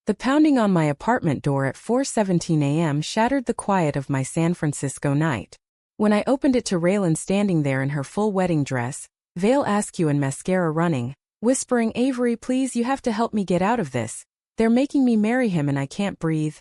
The pounding on my apartment door at 4:17 a.m. shattered the quiet of my San Francisco night. When I opened it to Raelyn standing there in her full wedding dress, veil askew and mascara running, whispering, "Avery, please, you have to help me get out of this. They're making me marry him and I can't breathe."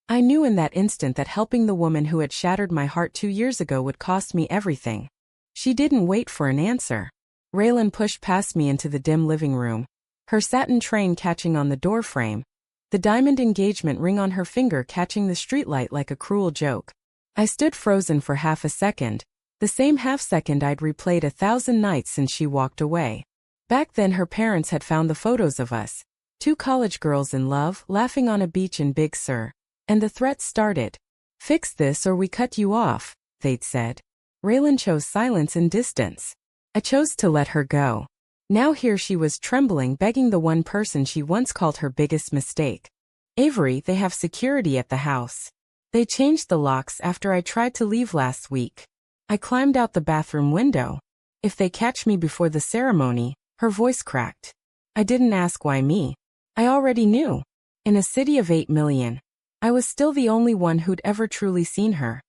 I knew in that instant that helping the woman who had shattered my heart 2 years ago would cost me everything. She didn't wait for an answer. Raelyn pushed past me into the dim living room, her satin train catching on the doorframe, the diamond engagement ring on her finger catching the streetlight like a cruel joke. I stood frozen for half a second, the same half second I'd replayed 1,000 nights since she walked away. Back then her parents had found the photos of us, 2 college girls in love, laughing on a beach in Big Sur. And the threats started. "Fix this or we cut you off," they'd said. Raelyn chose silence and distance. I chose to let her go. Now here she was trembling, begging the one person she once called her biggest mistake. "Avery, they have security at the house. They changed the locks after I tried to leave last week." I climbed out the bathroom window. "If they catch me before the ceremony," her voice cracked. I didn't ask why me. I already knew. In a city of 8 million, I was still the only one who'd ever truly seen her.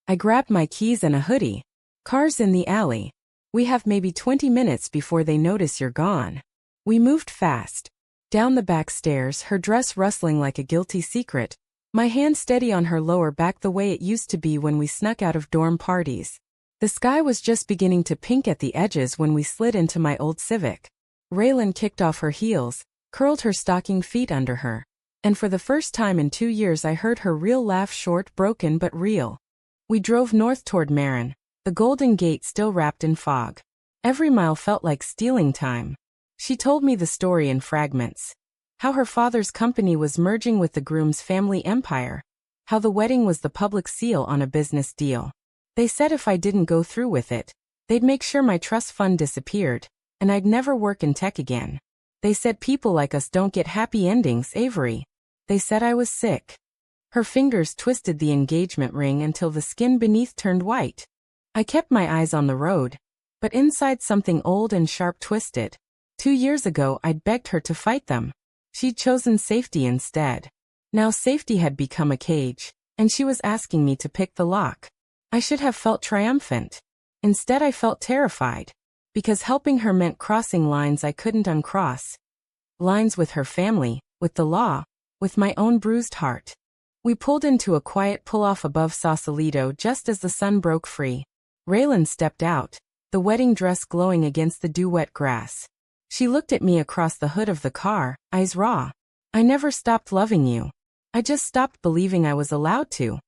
I grabbed my keys and a hoodie. "Cars in the alley. We have maybe 20 minutes before they notice you're gone." We moved fast. Down the back stairs, her dress rustling like a guilty secret, my hand steady on her lower back the way it used to be when we snuck out of dorm parties. The sky was just beginning to pink at the edges when we slid into my old Civic. Raelyn kicked off her heels, curled her stocking feet under her, and for the first time in 2 years I heard her real laugh, short, broken but real. We drove north toward Marin, the Golden Gate still wrapped in fog. Every mile felt like stealing time. She told me the story in fragments. How her father's company was merging with the groom's family empire. How the wedding was the public seal on a business deal. They said if I didn't go through with it, they'd make sure my trust fund disappeared, and I'd never work in tech again. They said people like us don't get happy endings, Avery. They said I was sick. Her fingers twisted the engagement ring until the skin beneath turned white. I kept my eyes on the road, but inside something old and sharp twisted. 2 years ago I'd begged her to fight them. She'd chosen safety instead. Now safety had become a cage, and she was asking me to pick the lock. I should have felt triumphant. Instead I felt terrified, because helping her meant crossing lines I couldn't uncross. Lines with her family, with the law, with my own bruised heart. We pulled into a quiet pull-off above Sausalito just as the sun broke free. Raelyn stepped out, the wedding dress glowing against the dew-wet grass. She looked at me across the hood of the car, eyes raw. "I never stopped loving you. I just stopped believing I was allowed to."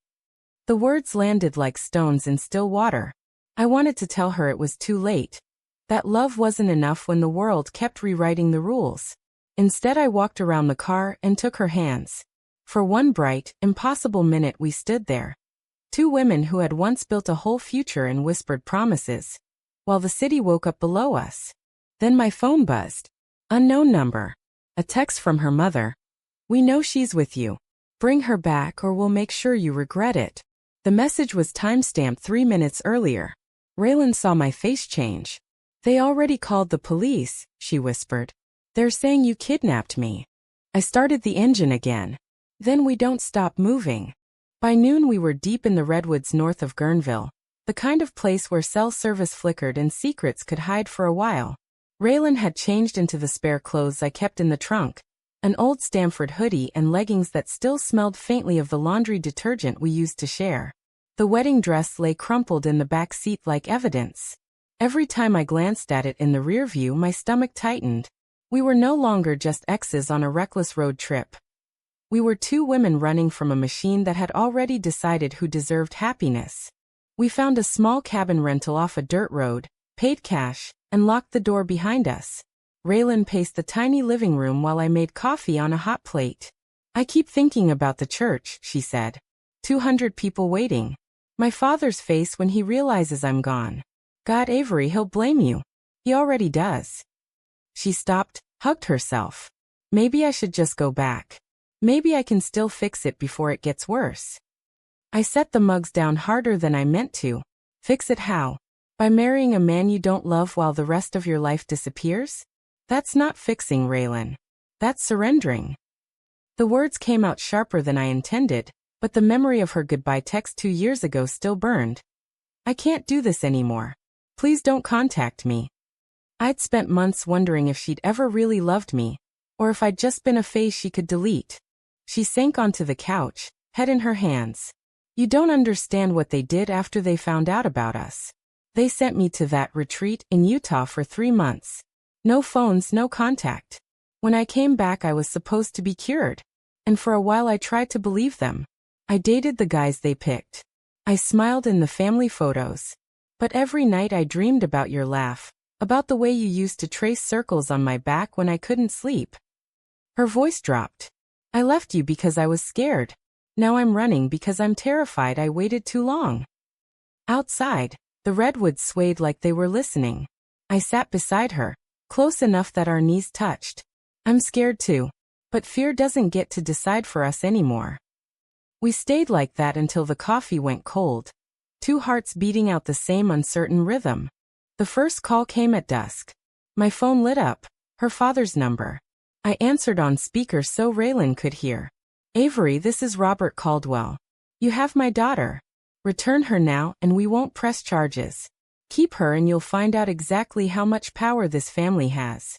The words landed like stones in still water. I wanted to tell her it was too late. That love wasn't enough when the world kept rewriting the rules. Instead I walked around the car and took her hands. For one bright, impossible minute we stood there. 2 women who had once built a whole future in whispered promises, while the city woke up below us. Then my phone buzzed. Unknown number. A text from her mother. "We know she's with you. Bring her back or we'll make sure you regret it." The message was timestamped 3 minutes earlier. Raelyn saw my face change. "They already called the police," she whispered. "They're saying you kidnapped me." I started the engine again. Then we don't stop moving. By noon we were deep in the redwoods north of Guerneville, the kind of place where cell service flickered and secrets could hide for a while. Raelyn had changed into the spare clothes I kept in the trunk, an old Stamford hoodie and leggings that still smelled faintly of the laundry detergent we used to share. The wedding dress lay crumpled in the back seat like evidence. Every time I glanced at it in the rear view, my stomach tightened. We were no longer just exes on a reckless road trip. We were 2 women running from a machine that had already decided who deserved happiness. We found a small cabin rental off a dirt road, paid cash, and locked the door behind us. Raelyn paced the tiny living room while I made coffee on a hot plate. "I keep thinking about the church," she said. 200 people waiting. My father's face when he realizes I'm gone. "God, Avery, he'll blame you. He already does." She stopped, hugged herself. "Maybe I should just go back. Maybe I can still fix it before it gets worse." I set the mugs down harder than I meant to. "Fix it how? By marrying a man you don't love while the rest of your life disappears? That's not fixing, Raelyn. That's surrendering." The words came out sharper than I intended, but the memory of her goodbye text 2 years ago still burned. I can't do this anymore. Please don't contact me. I'd spent months wondering if she'd ever really loved me, or if I'd just been a phase she could delete. She sank onto the couch, head in her hands. You don't understand what they did after they found out about us. They sent me to that retreat in Utah for 3 months. No phones, no contact. When I came back, I was supposed to be cured. And for a while I tried to believe them. I dated the guys they picked. I smiled in the family photos. But every night I dreamed about your laugh, about the way you used to trace circles on my back when I couldn't sleep. Her voice dropped. I left you because I was scared. Now I'm running because I'm terrified I waited too long. Outside, the redwoods swayed like they were listening. I sat beside her, close enough that our knees touched. I'm scared too, but fear doesn't get to decide for us anymore. We stayed like that until the coffee went cold. 2 hearts beating out the same uncertain rhythm. The first call came at dusk. My phone lit up, her father's number. I answered on speaker so Raelyn could hear. Avery, this is Robert Caldwell. You have my daughter. Return her now and we won't press charges. Keep her and you'll find out exactly how much power this family has.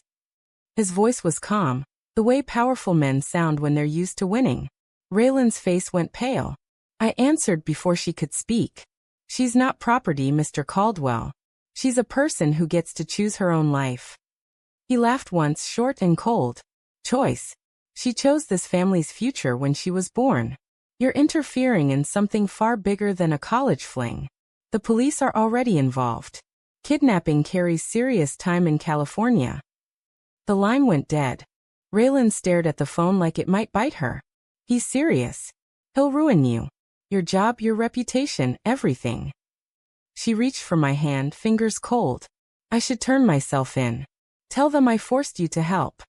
His voice was calm, the way powerful men sound when they're used to winning. Raelyn's face went pale. I answered before she could speak. She's not property, Mr. Caldwell. She's a person who gets to choose her own life. He laughed once, short and cold. Choice. She chose this family's future when she was born. You're interfering in something far bigger than a college fling. The police are already involved. Kidnapping carries serious time in California. The line went dead. Raelyn stared at the phone like it might bite her. He's serious. He'll ruin you. Your job, your reputation, everything. She reached for my hand, fingers cold. I should turn myself in. Tell them I forced you to help.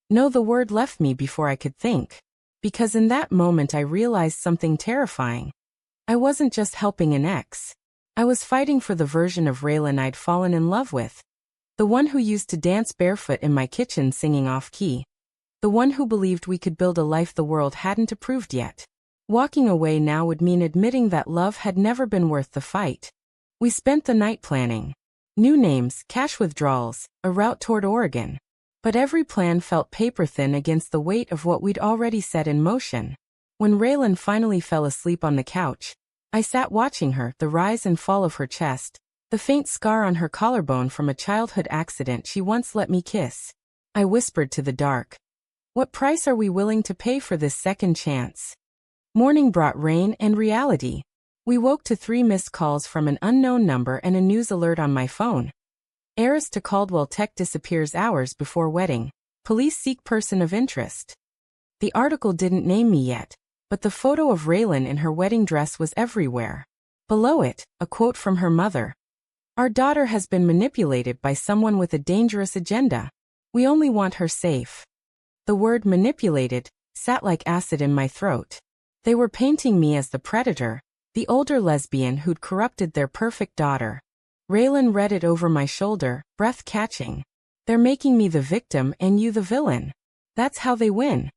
No, the word left me before I could think. Because in that moment I realized something terrifying. I wasn't just helping an ex. I was fighting for the version of Raelyn I'd fallen in love with. The one who used to dance barefoot in my kitchen singing off-key. The one who believed we could build a life the world hadn't approved yet. Walking away now would mean admitting that love had never been worth the fight. We spent the night planning. New names, cash withdrawals, a route toward Oregon. But every plan felt paper-thin against the weight of what we'd already set in motion. When Raelyn finally fell asleep on the couch, I sat watching her, the rise and fall of her chest, the faint scar on her collarbone from a childhood accident she once let me kiss. I whispered to the dark. What price are we willing to pay for this second chance? Morning brought rain and reality. We woke to 3 missed calls from an unknown number and a news alert on my phone. Heiress to Caldwell Tech disappears hours before wedding. Police seek person of interest. The article didn't name me yet, but the photo of Raelyn in her wedding dress was everywhere. Below it, a quote from her mother. Our daughter has been manipulated by someone with a dangerous agenda. We only want her safe. The word manipulated sat like acid in my throat. They were painting me as the predator, the older lesbian who'd corrupted their perfect daughter. Raelyn read it over my shoulder, breath catching. They're making me the victim and you the villain. That's how they win.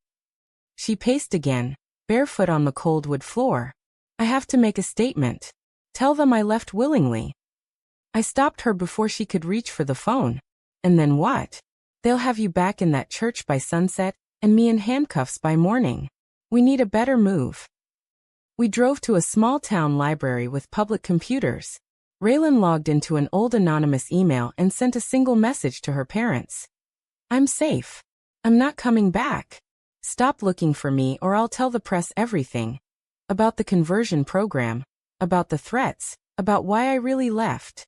She paced again, barefoot on the cold wood floor. I have to make a statement. Tell them I left willingly. I stopped her before she could reach for the phone. And then what? They'll have you back in that church by sunset, and me in handcuffs by morning. We need a better move. We drove to a small town library with public computers. Raelyn logged into an old anonymous email and sent a single message to her parents. I'm safe. I'm not coming back. Stop looking for me or I'll tell the press everything. About the conversion program. About the threats. About why I really left.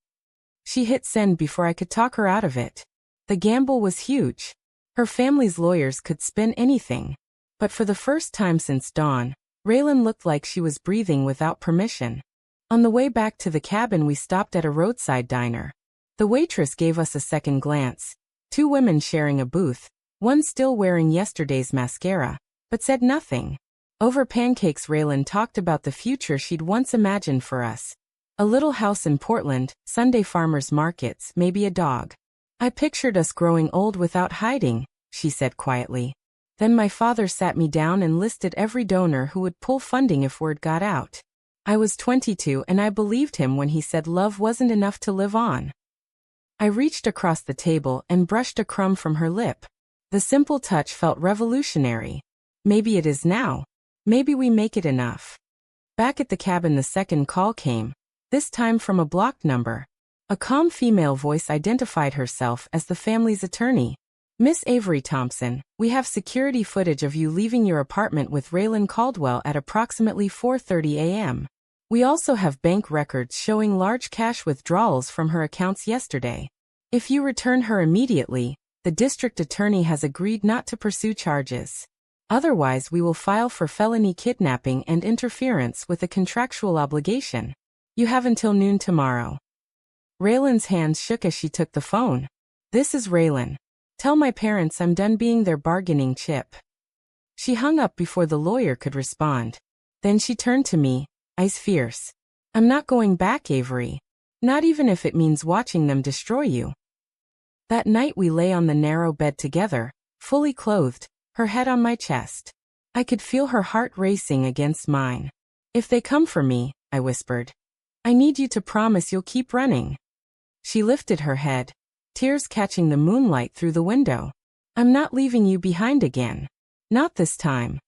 She hit send before I could talk her out of it. The gamble was huge. Her family's lawyers could spin anything. But for the first time since dawn, Raelyn looked like she was breathing without permission. On the way back to the cabin we stopped at a roadside diner. The waitress gave us a second glance. 2 women sharing a booth, one still wearing yesterday's mascara, but said nothing. Over pancakes Raelyn talked about the future she'd once imagined for us. A little house in Portland, Sunday farmers markets, maybe a dog. I pictured us growing old without hiding, she said quietly. Then my father sat me down and listed every donor who would pull funding if word got out. I was 22 and I believed him when he said love wasn't enough to live on. I reached across the table and brushed a crumb from her lip. The simple touch felt revolutionary. Maybe it is now. Maybe we make it enough. Back at the cabin, the second call came, this time from a blocked number. A calm female voice identified herself as the family's attorney. Miss Avery Thompson, we have security footage of you leaving your apartment with Raelyn Caldwell at approximately 4:30 a.m. We also have bank records showing large cash withdrawals from her accounts yesterday. If you return her immediately, the district attorney has agreed not to pursue charges. Otherwise, we will file for felony kidnapping and interference with a contractual obligation. You have until noon tomorrow. Raelyn's hands shook as she took the phone. This is Raelyn. Tell my parents I'm done being their bargaining chip. She hung up before the lawyer could respond. Then she turned to me, eyes fierce. I'm not going back, Avery. Not even if it means watching them destroy you. That night we lay on the narrow bed together, fully clothed, her head on my chest. I could feel her heart racing against mine. If they come for me, I whispered, I need you to promise you'll keep running. She lifted her head, tears catching the moonlight through the window. I'm not leaving you behind again. Not this time.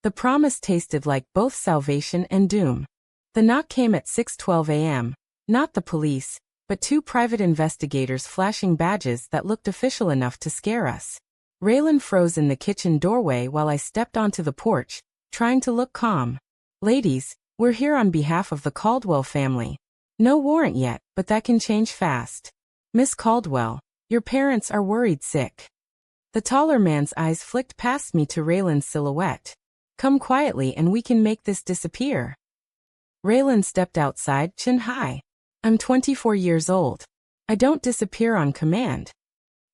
The promise tasted like both salvation and doom. The knock came at 6:12 a.m., not the police, but two private investigators flashing badges that looked official enough to scare us. Raelyn froze in the kitchen doorway while I stepped onto the porch, trying to look calm. Ladies, we're here on behalf of the Caldwell family. No warrant yet, but that can change fast. Miss Caldwell, your parents are worried sick. The taller man's eyes flicked past me to Raelyn's silhouette. Come quietly and we can make this disappear. Raelyn stepped outside, chin high. I'm 24 years old. I don't disappear on command.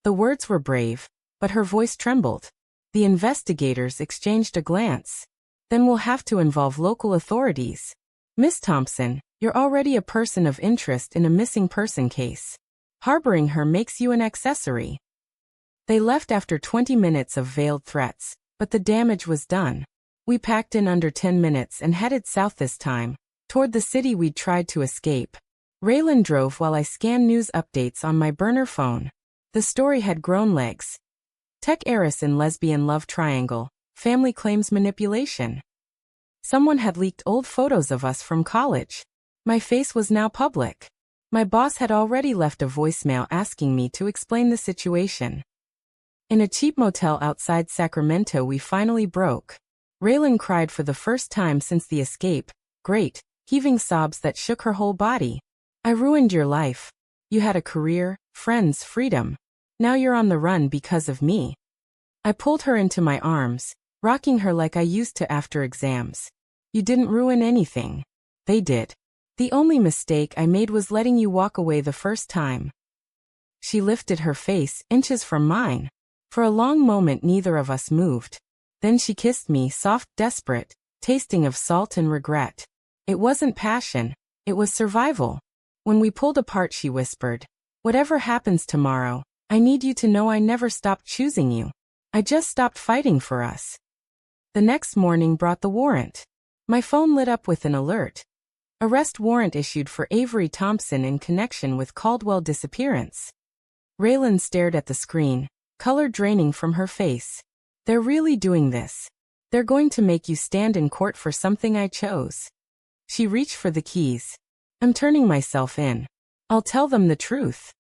The words were brave, but her voice trembled. The investigators exchanged a glance. Then we'll have to involve local authorities. Miss Thompson, you're already a person of interest in a missing person case. Harboring her makes you an accessory. They left after 20 minutes of veiled threats, but the damage was done. We packed in under 10 minutes and headed south this time, toward the city we'd tried to escape. Raelyn drove while I scanned news updates on my burner phone. The story had grown legs. Tech heiress in lesbian love triangle, family claims manipulation. Someone had leaked old photos of us from college. My face was now public. My boss had already left a voicemail asking me to explain the situation. In a cheap motel outside Sacramento we finally broke. Raelyn cried for the first time since the escape, great, heaving sobs that shook her whole body. I ruined your life. You had a career, friends, freedom. Now you're on the run because of me. I pulled her into my arms, rocking her like I used to after exams. You didn't ruin anything. They did. The only mistake I made was letting you walk away the first time. She lifted her face, inches from mine. For a long moment neither of us moved. Then she kissed me, soft, desperate, tasting of salt and regret. It wasn't passion, it was survival. When we pulled apart she whispered, whatever happens tomorrow, I need you to know I never stopped choosing you. I just stopped fighting for us. The next morning brought the warrant. My phone lit up with an alert. Arrest warrant issued for Avery Thompson in connection with Caldwell disappearance. Raelyn stared at the screen, color draining from her face. They're really doing this. They're going to make you stand in court for something I chose. She reached for the keys. I'm turning myself in. I'll tell them the truth.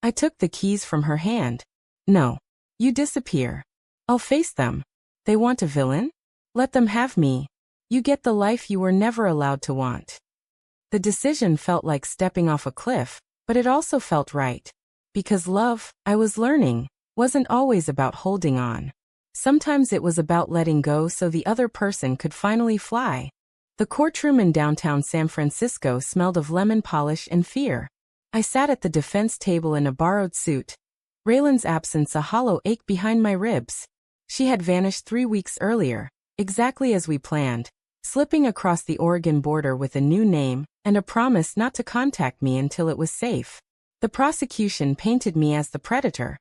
I took the keys from her hand. No. You disappear. I'll face them. They want a villain? Let them have me. You get the life you were never allowed to want. The decision felt like stepping off a cliff, but it also felt right. Because love, I was learning, wasn't always about holding on. Sometimes it was about letting go so the other person could finally fly. The courtroom in downtown San Francisco smelled of lemon polish and fear. I sat at the defense table in a borrowed suit. Raelyn's absence a hollow ache behind my ribs. She had vanished 3 weeks earlier, exactly as we planned, slipping across the Oregon border with a new name and a promise not to contact me until it was safe. The prosecution painted me as the predator.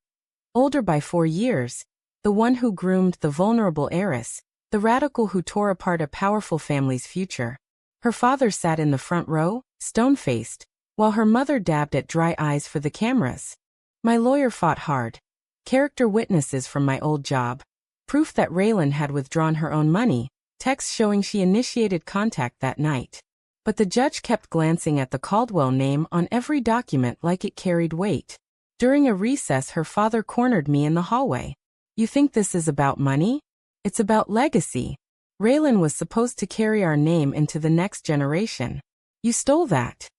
Older by 4 years, The one who groomed the vulnerable heiress, the radical who tore apart a powerful family's future. Her father sat in the front row, stone-faced, while her mother dabbed at dry eyes for the cameras. My lawyer fought hard. Character witnesses from my old job. Proof that Raelyn had withdrawn her own money, texts showing she initiated contact that night. But the judge kept glancing at the Caldwell name on every document like it carried weight. During a recess, her father cornered me in the hallway. "You think this is about money? It's about legacy. Raelyn was supposed to carry our name into the next generation. You stole that."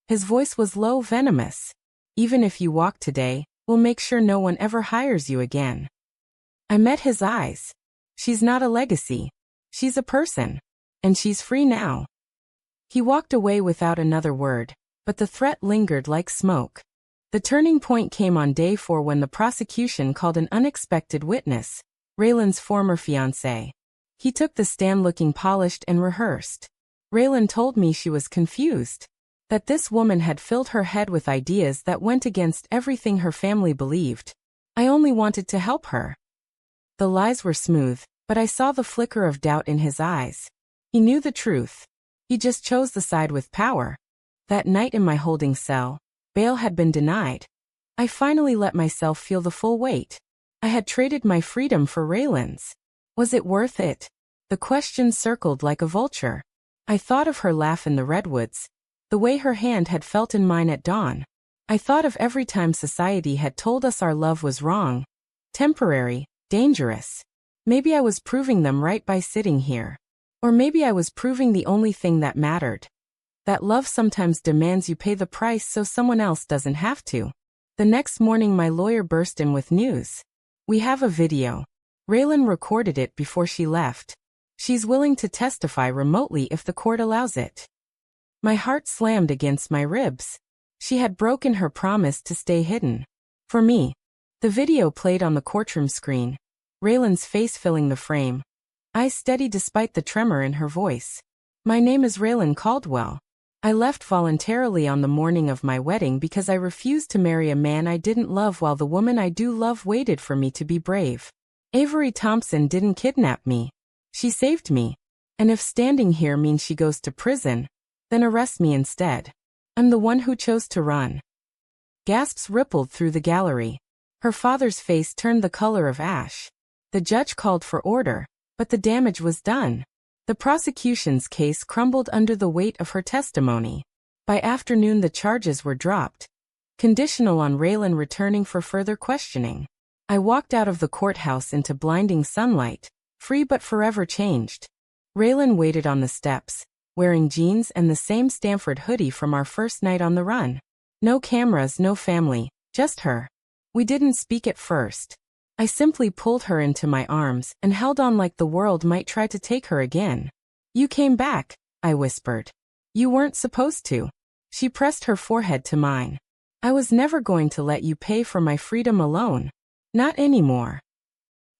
His voice was low, venomous. "Even if you walk today, we'll make sure no one ever hires you again." I met his eyes. "She's not a legacy. She's a person. And she's free now." He walked away without another word, but the threat lingered like smoke. The turning point came on day 4 when the prosecution called an unexpected witness, Raelyn's former fiancé. He took the stand looking polished and rehearsed. Raelyn told me she was confused. That this woman had filled her head with ideas that went against everything her family believed. I only wanted to help her. The lies were smooth, but I saw the flicker of doubt in his eyes. He knew the truth. He just chose the side with power. That night in my holding cell, bail had been denied. I finally let myself feel the full weight. I had traded my freedom for Raelyn's. Was it worth it? The question circled like a vulture. I thought of her laugh in the redwoods, the way her hand had felt in mine at dawn. I thought of every time society had told us our love was wrong, temporary, dangerous. Maybe I was proving them right by sitting here. Or maybe I was proving the only thing that mattered. That love sometimes demands you pay the price so someone else doesn't have to. The next morning my lawyer burst in with news. "We have a video. Raelyn recorded it before she left. She's willing to testify remotely if the court allows it." My heart slammed against my ribs. She had broken her promise to stay hidden. For me. The video played on the courtroom screen, Raelyn's face filling the frame. Eyes steady despite the tremor in her voice. "My name is Raelyn Caldwell. I left voluntarily on the morning of my wedding because I refused to marry a man I didn't love while the woman I do love waited for me to be brave. Avery Thompson didn't kidnap me. She saved me. And if standing here means she goes to prison, then arrest me instead. I'm the one who chose to run." Gasps rippled through the gallery. Her father's face turned the color of ash. The judge called for order, but the damage was done. The prosecution's case crumbled under the weight of her testimony. By afternoon the charges were dropped, conditional on Raelyn returning for further questioning. I walked out of the courthouse into blinding sunlight, free but forever changed. Raelyn waited on the steps, wearing jeans and the same Stanford hoodie from our first night on the run. No cameras, no family, just her. We didn't speak at first. I simply pulled her into my arms and held on like the world might try to take her again. "You came back," I whispered. "You weren't supposed to." She pressed her forehead to mine. "I was never going to let you pay for my freedom alone. Not anymore."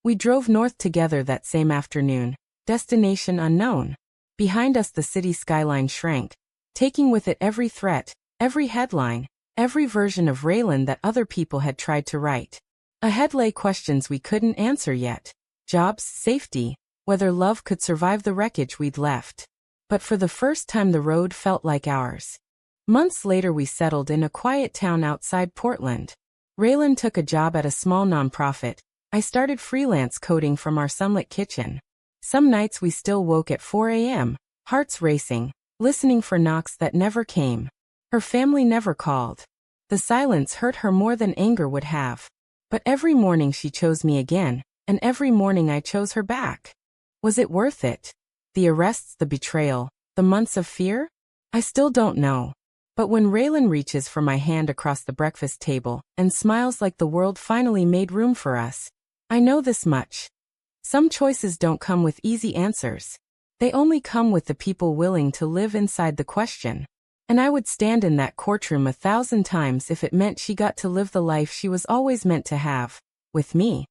We drove north together that same afternoon, destination unknown. Behind us the city skyline shrank, taking with it every threat, every headline, every version of Raelyn that other people had tried to write. Ahead lay questions we couldn't answer yet. Jobs, safety, whether love could survive the wreckage we'd left. But for the first time the road felt like ours. Months later we settled in a quiet town outside Portland. Raelyn took a job at a small nonprofit. I started freelance coding from our sunlit kitchen. Some nights we still woke at 4 a.m., hearts racing, listening for knocks that never came. Her family never called. The silence hurt her more than anger would have. But every morning she chose me again, and every morning I chose her back. Was it worth it? The arrests, the betrayal, the months of fear? I still don't know. But when Raelyn reaches for my hand across the breakfast table and smiles like the world finally made room for us, I know this much. Some choices don't come with easy answers. They only come with the people willing to live inside the question. And I would stand in that courtroom 1,000 times if it meant she got to live the life she was always meant to have, with me.